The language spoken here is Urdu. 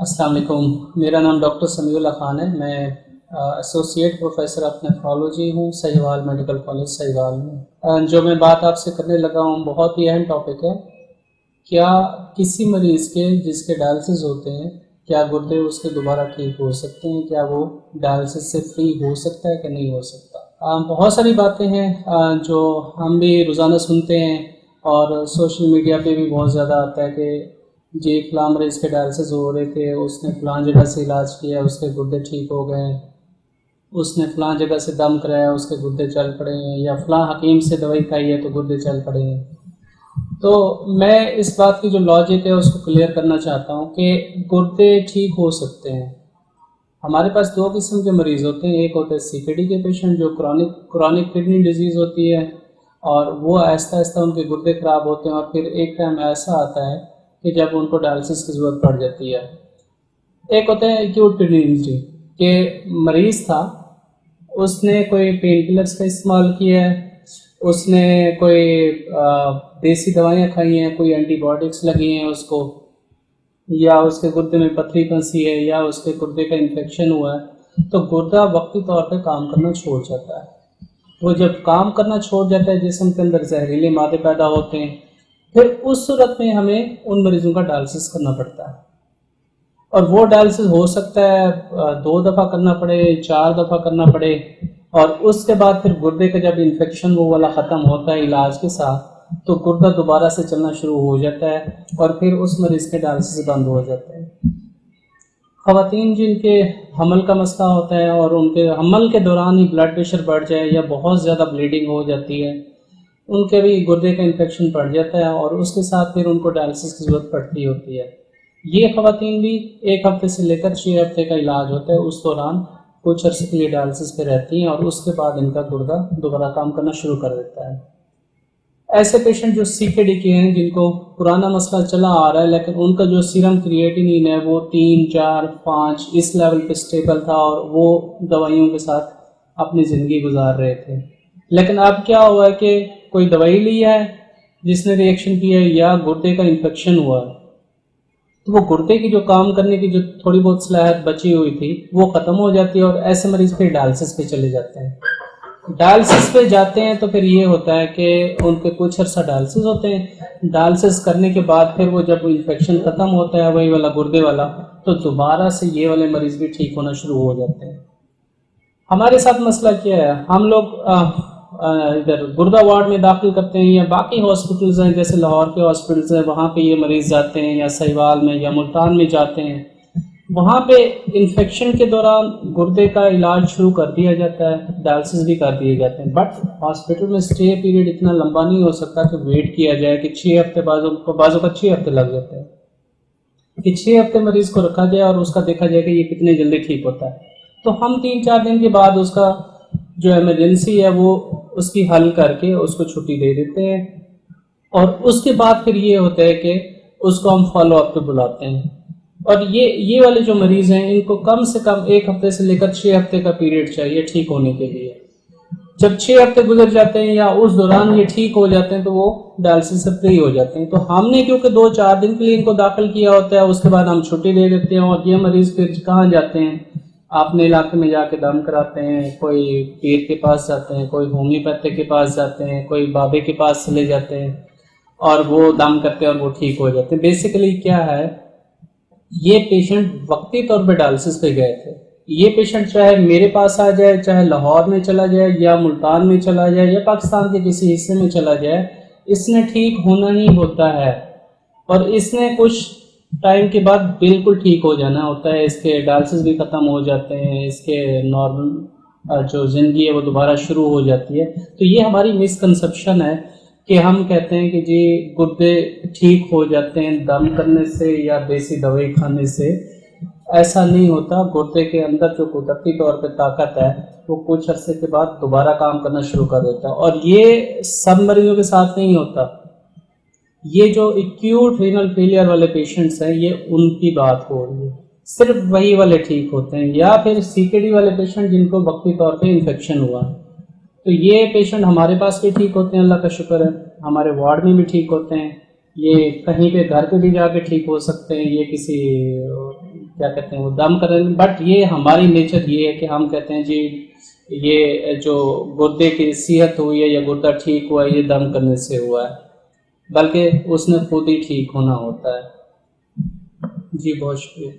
السلام علیکم، میرا نام ڈاکٹر سمیع اللہ خان ہے۔ میں ایسوسیٹ پروفیسر آف نیفرولوجی ہوں سہیوال میڈیکل کالج سہیوال میں۔ جو میں بات آپ سے کرنے لگا ہوں بہت ہی اہم ٹاپک ہے۔ کیا کسی مریض کے جس کے ڈائلسس ہوتے ہیں کیا گردے اس کے دوبارہ ٹھیک ہو سکتے ہیں؟ کیا وہ ڈائلسس سے فری ہو سکتا ہے کہ نہیں ہو سکتا؟ بہت ساری باتیں ہیں جو ہم بھی روزانہ سنتے ہیں اور سوشل میڈیا پہ بھی بہت زیادہ آتا ہے کہ جی فلاں مریض کے ڈائلسس ہو رہے تھے، اس نے فلاں جگہ سے علاج کیا، اس کے گردے ٹھیک ہو گئے، اس نے فلاں جگہ سے دم کرایا، اس کے گردے چل پڑے ہیں، یا فلاں حکیم سے دوائی کھائی ہے تو گردے چل پڑے ہیں۔ تو میں اس بات کی جو لاجک ہے اس کو کلیئر کرنا چاہتا ہوں کہ گردے ٹھیک ہو سکتے ہیں۔ ہمارے پاس دو قسم کے مریض ہوتے ہیں، ایک ہوتے ہیں سی کے ڈی کے پیشنٹ جو کرونک کڈنی ڈیزیز ہوتی ہے اور وہ آہستہ آہستہ ان کے گردے خراب ہوتے ہیں، اور پھر ایک ٹائم ایسا آتا ہے کہ جب ان کو ڈائلسس کی ضرورت پڑ جاتی ہے۔ ایک ہوتا ہے ایکیوٹ کڈنی انجری کہ مریض تھا، اس نے کوئی پین کلرز کا استعمال کیا ہے، اس نے کوئی دیسی دوائیاں کھائی ہیں، کوئی اینٹی بایوٹکس لگی ہیں اس کو، یا اس کے گردے میں پتھری پھنسی ہے، یا اس کے گردے کا انفیکشن ہوا ہے، تو گردہ وقتی طور پہ کام کرنا چھوڑ جاتا ہے۔ وہ جب کام کرنا چھوڑ جاتا ہے جسم کے اندر زہریلے مادے پیدا ہوتے ہیں، پھر اس صورت میں ہمیں ان مریضوں کا ڈائلسس کرنا پڑتا ہے، اور وہ ڈائلسس ہو سکتا ہے 2 دفعہ کرنا پڑے، 4 دفعہ کرنا پڑے، اور اس کے بعد پھر گردے کا جب انفیکشن وہ والا ختم ہوتا ہے علاج کے ساتھ تو گردہ دوبارہ سے چلنا شروع ہو جاتا ہے، اور پھر اس مریض کے ڈائلسس بند ہو جاتے ہیں۔ خواتین جن کے حمل کا مسئلہ ہوتا ہے اور ان کے حمل کے دوران ہی بلڈ پریشر بڑھ جائے یا بہت زیادہ بلیڈنگ ہو جاتی ہے، ان کے بھی گردے کا انفیکشن بڑھ جاتا ہے اور اس کے ساتھ پھر ان کو ڈائلسس کی ضرورت پڑتی ہوتی ہے۔ یہ خواتین بھی 1 ہفتے سے لے کر 6 ہفتے کا علاج ہوتا ہے، اس دوران کچھ عرصے کے لیے ڈائلسس پہ رہتی ہیں اور اس کے بعد ان کا گردہ دوبارہ کام کرنا شروع کر دیتا ہے۔ ایسے پیشنٹ جو سی کے ڈی کے ہیں جن کو پرانا مسئلہ چلا آ رہا ہے لیکن ان کا جو سیرم کریٹینین ہے وہ 3، 4، 5 اس لیول پہ اسٹیبل تھا اور وہ دوائیوں کے ساتھ اپنی زندگی گزار رہے تھے، لیکن اب کیا ہوا ہے کہ کوئی دوائی لی ہے جس نے ریئیکشن کیا ہے یا گردے کا انفیکشن ہوا ہے، تو وہ گردے کی جو کام کرنے کی جو تھوڑی بہت صلاحیت بچی ہوئی تھی وہ ختم ہو جاتی ہے، اور ایسے مریض پھر ڈائلسس پہ چلے جاتے ہیں۔ ڈائلسس پہ جاتے ہیں تو پھر یہ ہوتا ہے کہ ان کے کچھ عرصہ ڈائلسس ہوتے ہیں، ڈائلسس کرنے کے بعد پھر وہ جب انفیکشن ختم ہوتا ہے وہی والا گردے والا، تو دوبارہ سے یہ والے مریض بھی ٹھیک ہونا شروع ہو جاتے ہیں۔ ہمارے ساتھ مسئلہ کیا ہے، ہم لوگ ادھر گردہ وارڈ میں داخل کرتے ہیں یا باقی ہاسپٹلز ہیں جیسے لاہور کے ہاسپٹلز ہیں، وہاں پہ یہ مریض جاتے ہیں، یا سہیوال میں یا ملتان میں جاتے ہیں، وہاں پہ انفیکشن کے دوران گردے کا علاج شروع کر دیا جاتا ہے، ڈائلسس بھی کر دیے جاتے ہیں، بٹ ہاسپٹل میں اسٹے پیریڈ اتنا لمبا نہیں ہو سکتا کہ ویٹ کیا جائے کہ 6 ہفتے بعضوں کا 6 ہفتے لگ جاتے ہیں کہ 6 ہفتے مریض کو رکھا جائے اور اس کا دیکھا جائے کہ یہ کتنے جلدی ٹھیک ہوتا ہے۔ تو ہم 3-4 دن کے بعد اس کا جو ایمرجنسی ہے وہ اس کی حل کر کے اس کو چھٹی دے دیتے ہیں، اور اس کے بعد پھر یہ ہوتا ہے کہ اس کو ہم فالو اپ پہ بلاتے ہیں، اور یہ والے جو مریض ہیں ان کو کم سے کم 1 ہفتے سے لے کر 6 ہفتے کا پیریڈ چاہیے ٹھیک ہونے کے لیے۔ جب 6 ہفتے گزر جاتے ہیں یا اس دوران یہ ٹھیک ہو جاتے ہیں تو وہ ڈائلسس سے فری ہو جاتے ہیں۔ تو ہم نے کیونکہ 2-4 دن کے لیے ان کو داخل کیا ہوتا ہے، اس کے بعد ہم چھٹی دے دیتے ہیں، اور یہ مریض پھر کہاں جاتے ہیں، اپنے علاقے میں جا کے دم کراتے ہیں، کوئی پیر کے پاس جاتے ہیں، کوئی ہومیوپیتھی کے پاس جاتے ہیں، کوئی بابے کے پاس چلے جاتے ہیں، اور وہ دم کرتے ہیں اور وہ ٹھیک ہو جاتے ہیں۔ بیسیکلی کیا ہے، یہ پیشنٹ وقتی طور پہ ڈائلسس پہ گئے تھے، یہ پیشنٹ چاہے میرے پاس آ جائے، چاہے لاہور میں چلا جائے یا ملتان میں چلا جائے یا پاکستان کے کسی حصے میں چلا جائے، اس نے ٹھیک ہونا ہی ہوتا ہے، اور اس نے کچھ ٹائم کے بعد بالکل ٹھیک ہو جانا ہوتا ہے، اس کے ڈائلسس بھی ختم ہو جاتے ہیں، اس کے نارمل جو زندگی ہے وہ دوبارہ شروع ہو جاتی ہے۔ تو یہ ہماری مسکنسیپشن ہے کہ ہم کہتے ہیں کہ جی گردے ٹھیک ہو جاتے ہیں دم کرنے سے یا دیسی دوائی کھانے سے، ایسا نہیں ہوتا۔ گردے کے اندر جو قدرتی طور پہ طاقت ہے وہ کچھ عرصے کے بعد دوبارہ کام کرنا شروع کر دیتا ہے، اور یہ سب مریضوں کے ساتھ نہیں ہوتا۔ یہ جو ایکیوٹ رینل فیلئر والے پیشنٹس ہیں یہ ان کی بات ہو رہی ہے، صرف وہی والے ٹھیک ہوتے ہیں، یا پھر سی کے ڈی والے پیشنٹ جن کو وقتی طور پہ انفیکشن ہوا ہے، تو یہ پیشنٹ ہمارے پاس بھی ٹھیک ہوتے ہیں، اللہ کا شکر ہے، ہمارے وارڈ میں بھی ٹھیک ہوتے ہیں، یہ کہیں پہ گھر پہ بھی جا کے ٹھیک ہو سکتے ہیں، یہ کسی کیا کہتے ہیں وہ دم کریں، بٹ یہ ہماری نیچر یہ ہے کہ ہم کہتے ہیں جی یہ جو گردے کی صحت ہوئی ہے یا گردہ ٹھیک ہوا ہے یہ دم کرنے سے ہوا ہے، بلکہ اس نے خود ہی ٹھیک ہونا ہوتا ہے۔ جی بہت شکریہ۔